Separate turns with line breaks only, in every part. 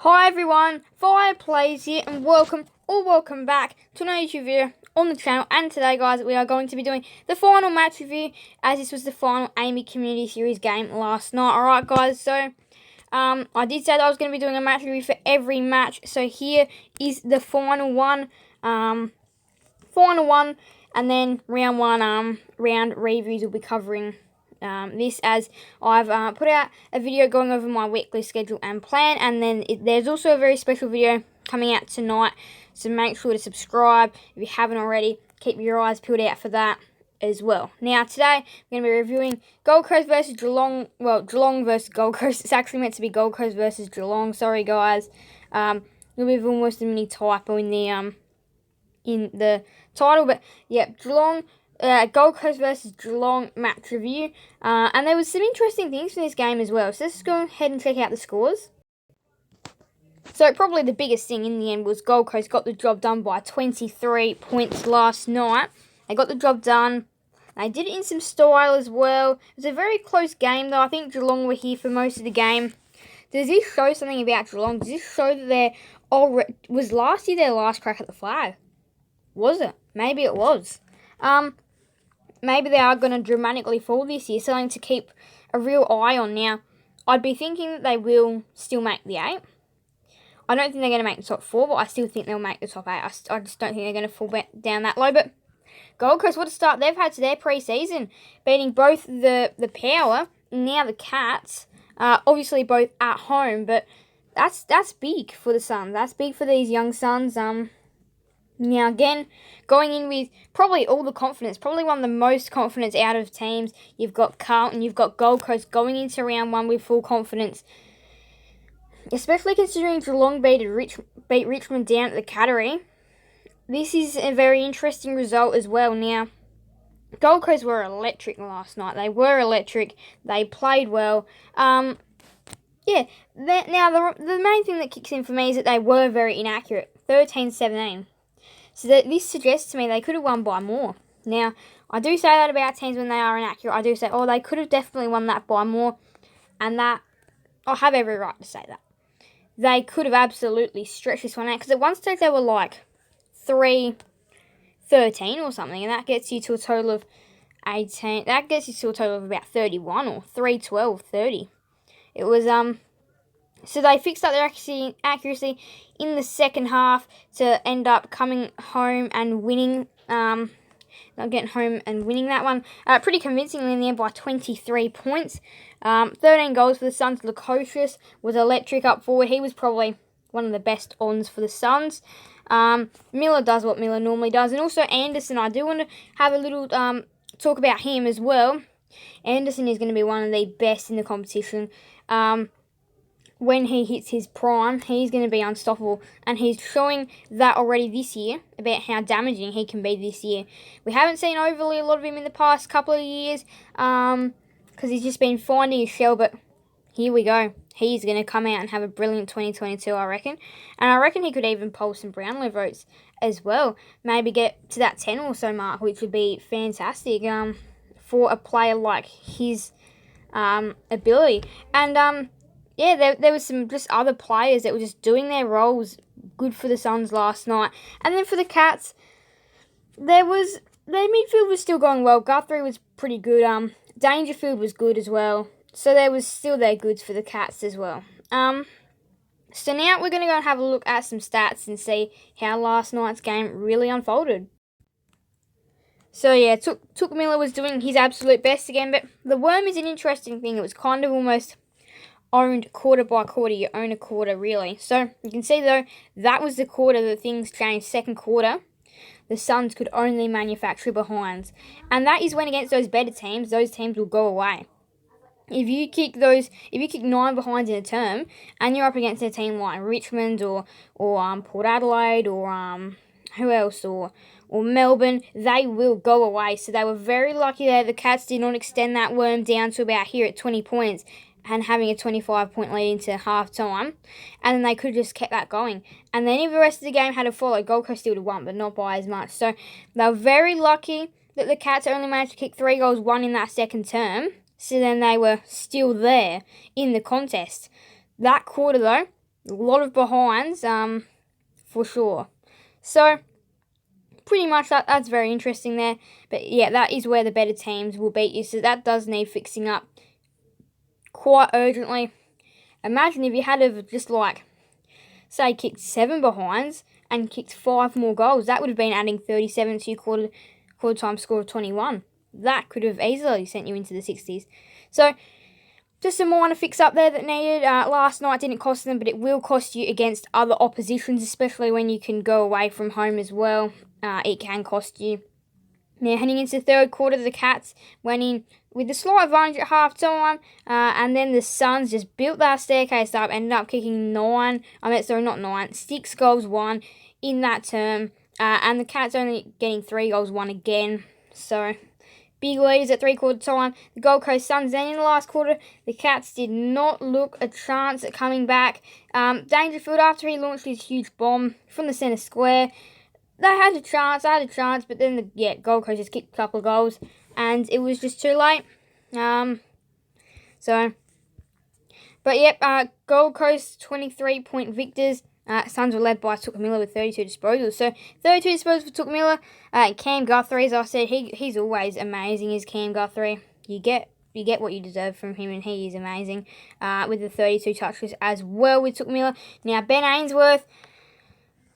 Hi everyone, Fireplays here and welcome back to another YouTube video on the channel. And today guys, we are going to be doing the final match review, as this was the final AAMI Community Series game last night. Alright guys, so I did say that I was going to be doing a match review for every match, so here is the final one, and then round one, round reviews will be covering this, as I've put out a video going over my weekly schedule and plan, and then there's also a very special video coming out tonight, so make sure to subscribe if you haven't already. Keep your eyes peeled out for that as well. Now today we're going to be reviewing Gold Coast versus Geelong. Well, Geelong versus Gold Coast. It's actually meant to be Gold Coast versus Geelong. Sorry guys, a little bit of almost a mini typo in the title, but yeah, Geelong. Gold Coast versus Geelong match review, and there was some interesting things from this game as well, so let's go ahead and check out the scores. So probably the biggest thing in the end was Gold Coast got the job done by 23 points last night. They got the job done. They did it in some style as well. It was a very close game though. I think Geelong were here for most of the game. Does this show something about Geelong? Does this show that was last year their last crack at the flag? Was it? Maybe it was. Maybe they are going to dramatically fall this year, something to keep a real eye on. Now, I'd be thinking that they will still make the 8. I don't think they're going to make the top 4, but I still think they'll make the top 8. I just don't think they're going to fall down that low. But Gold Coast, what a start they've had to their pre-season, beating both the Power and now the Cats. Obviously both at home, but that's big for the Suns. That's big for these young Suns. Now again, going in with probably all the confidence, probably one of the most confidence out of teams. You've got Carlton, you've got Gold Coast going into round one with full confidence. Especially considering Geelong beat Richmond down at the Cattery. This is a very interesting result as well. Now, Gold Coast were electric last night. They were electric. They played well. Now, the main thing that kicks in for me is that they were very inaccurate. 13-17. So this suggests to me they could have won by more. Now, I do say that about teams when they are inaccurate. I do say, oh, they could have definitely won that by more. And that, I have every right to say that. They could have absolutely stretched this one out. Because at one stage they were like 3-13 or something. And that gets you to a total of 18. That gets you to a total of about 31 or 3-12, 30. It was, so they fixed up their accuracy in the second half to end up coming home and winning. Getting home and winning that one pretty convincingly in the end by 23 points. 13 goals for the Suns. Lukosius was electric up forward. He was probably one of the best ons for the Suns. Miller does what Miller normally does. And also Anderson, I do want to have a little talk about him as well. Anderson is going to be one of the best in the competition. When he hits his prime, he's going to be unstoppable. And he's showing that already this year, about how damaging he can be this year. We haven't seen overly a lot of him in the past couple of years, because he's just been finding his shell, but here we go. He's going to come out and have a brilliant 2022, I reckon. And I reckon he could even pull some Brownlow votes as well. Maybe get to that 10 or so mark, which would be fantastic for a player like his ability. And yeah, there was some just other players that were just doing their roles good for the Suns last night. And then for the Cats, their midfield was still going well. Guthrie was pretty good. Dangerfield was good as well. So there was still their goods for the Cats as well. So now we're going to go and have a look at some stats and see how last night's game really unfolded. So yeah, Took Miller was doing his absolute best again, but the worm is an interesting thing. It was kind of almost owned quarter by quarter. You own a quarter, really. So you can see though, that was the quarter that things changed. Second quarter, the Suns could only manufacture behinds, and that is when against those better teams, those teams will go away. If you kick 9 behinds in a term, and you're up against a team like Richmond or Port Adelaide or who else or Melbourne, they will go away. So they were very lucky that the Cats did not extend that worm down to about here at 20 points. And having a 25-point lead into half-time. And then they could have just kept that going. And then if the rest of the game had to follow, Gold Coast still would have won, but not by as much. So they were very lucky that the Cats only managed to kick 3 goals, 1 in that second term. So then they were still there in the contest. That quarter, though, A lot of behinds, for sure. So, pretty much that's very interesting there. But yeah, that is where the better teams will beat you. So that does need fixing up quite urgently. Imagine if you had to just say kicked 7 behinds and kicked 5 more goals. That would have been adding 37 to your quarter time score of 21. That could have easily sent you into the 60s. So just a minor fix up there that needed. Last night didn't cost them, but it will cost you against other oppositions, especially when you can go away from home as well. It can cost you. Now, heading into the third quarter, the Cats went in with a slight advantage at half time, and then the Suns just built that staircase up, ended up kicking 6 goals, 1 in that term, and the Cats only getting 3 goals, 1 again. So, big leaders at 3-quarter time. The Gold Coast Suns then in the last quarter, the Cats did not look a chance at coming back. Dangerfield, after he launched his huge bomb from the centre square, they had a chance, but then Gold Coast just kicked a couple of goals, and it was just too late. Gold Coast 23-point victors. Suns were led by Took Miller with 32 disposals. So 32 disposals for Took Miller. Cam Guthrie, as I said, he's always amazing. Is Cam Guthrie? You get what you deserve from him, and he is amazing. With the 32 touches as well with Took Miller. Now Ben Ainsworth.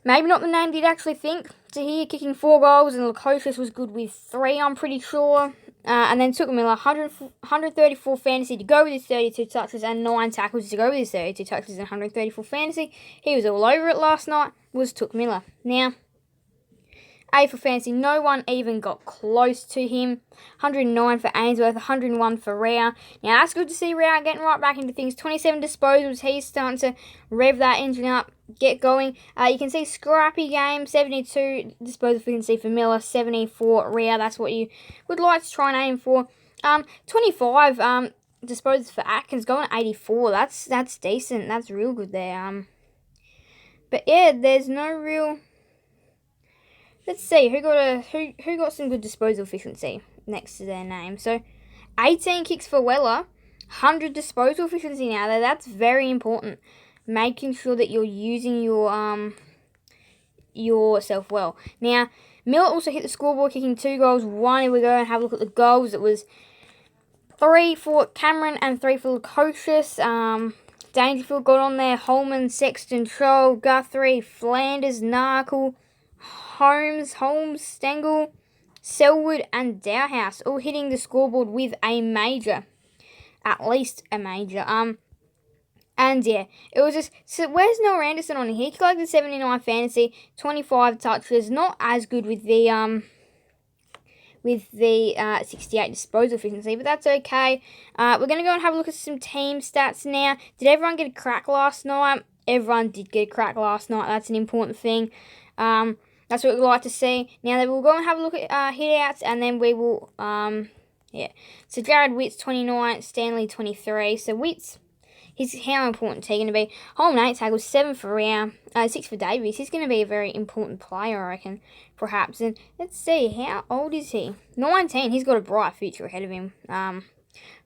Maybe not the name you'd actually think to hear, kicking 4 goals, and Lukosius was good with 3, I'm pretty sure. And then Took Miller, 134 fantasy to go with his 32 touches, and 9 tackles to go with his 32 touches and 134 fantasy. He was all over it last night, was Took Miller. Now, AFL fantasy, no one even got close to him. 109 for Ainsworth, 101 for Rao. Now, that's good to see Rao getting right back into things. 27 disposals, he's starting to rev that engine up, get going. You can see scrappy game, 72 disposal efficiency for Miller, 70 for Rao. That's what you would like to try and aim for. 25 disposals for Atkins, going at 84. That's decent. That's real good there. But yeah, there's no real. Let's see who got some good disposal efficiency next to their name. So, 18 kicks for Weller, 100 disposal efficiency now. That's very important. Making sure that you're using yourself well. Now, Miller also hit the scoreboard, kicking 2 goals, 1. Here we go and have a look at the goals. It was 3 for Cameron and 3 for Lukosius. Dangerfield got on there. Holman, Sexton, Troll, Guthrie, Flanders, Narkle, Holmes, Stengel, Selwood, and Dowhouse all hitting the scoreboard with a major. At least a major. And yeah, it was just. So where's Noah Anderson on here? He collected 79 fantasy, 25 touches. Not as good with the 68 disposal efficiency, but that's okay. We're gonna go and have a look at some team stats now. Did everyone get a crack last night? Everyone did get a crack last night. That's an important thing. That's what we'd like to see. Now that we'll go and have a look at hit-outs, and then we will, So Jared Witt's 29, Stanley 23. So Witt's, how important is he going to be? Holman 8 tackles, 7 for Rao, 6 for Davies. He's going to be a very important player, I reckon, perhaps. And let's see, how old is he? 19. He's got a bright future ahead of him,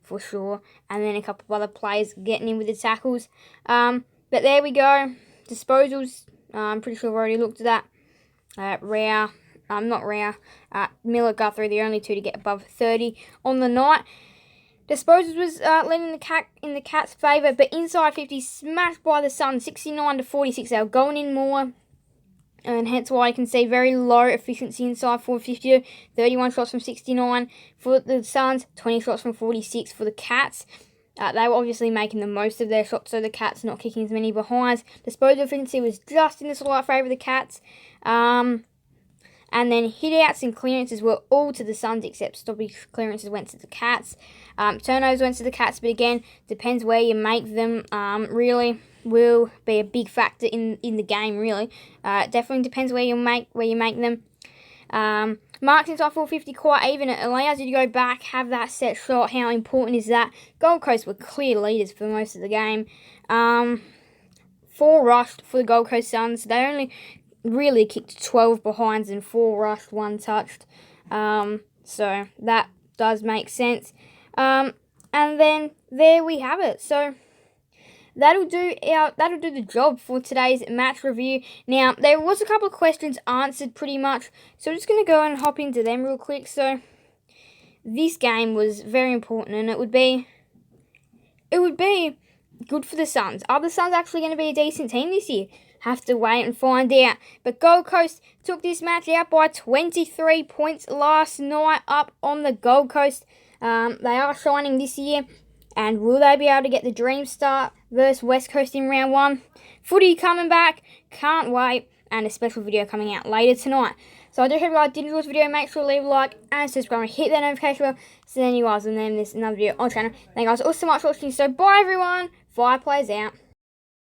for sure. And then a couple of other players getting in with the tackles. But there we go. Disposals, I'm pretty sure I've already looked at that. Miller, Guthrie, the only 2 to get above 30 on the night. Disposals was leading in the Cats' favour, but inside 50 smashed by the Suns, 69-46. They were going in more, and hence why you can see very low efficiency inside 450. 31 shots from 69 for the Suns, 20 shots from 46 for the Cats. They were obviously making the most of their shots, so the Cats not kicking as many behinds. Disposal efficiency was just in the slight favour of the Cats. And then hit-outs and clearances were all to the Suns, except stoppage clearances went to the Cats. Turnovers went to the Cats, but again, depends where you make them. Really will be a big factor in the game, really. Definitely depends where you make them. Marks inside 450 quite even. It allows you to go back, have that set shot. How important is that? Gold Coast were clear leaders for most of the game. 4 rushed for the Gold Coast Suns. They only really kicked 12 behinds and 4 rushed, 1 touched. So that does make sense. And then there we have it. So that'll do the job for today's match review. Now, there was a couple of questions answered pretty much, so I'm just going to go and hop into them real quick. So, this game was very important, and it would be good for the Suns. Are the Suns actually going to be a decent team this year? Have to wait and find out. But Gold Coast took this match out by 23 points last night up on the Gold Coast. They are shining this year. And will they be able to get the dream start versus West Coast in round 1? Footy coming back. Can't wait. And a special video coming out later tonight. So I do hope you guys did enjoy this video. Make sure to leave a like and subscribe and hit that notification bell so then you guys will know there's another video on the channel. Thank you guys all so much for watching. So bye everyone. Fire plays out.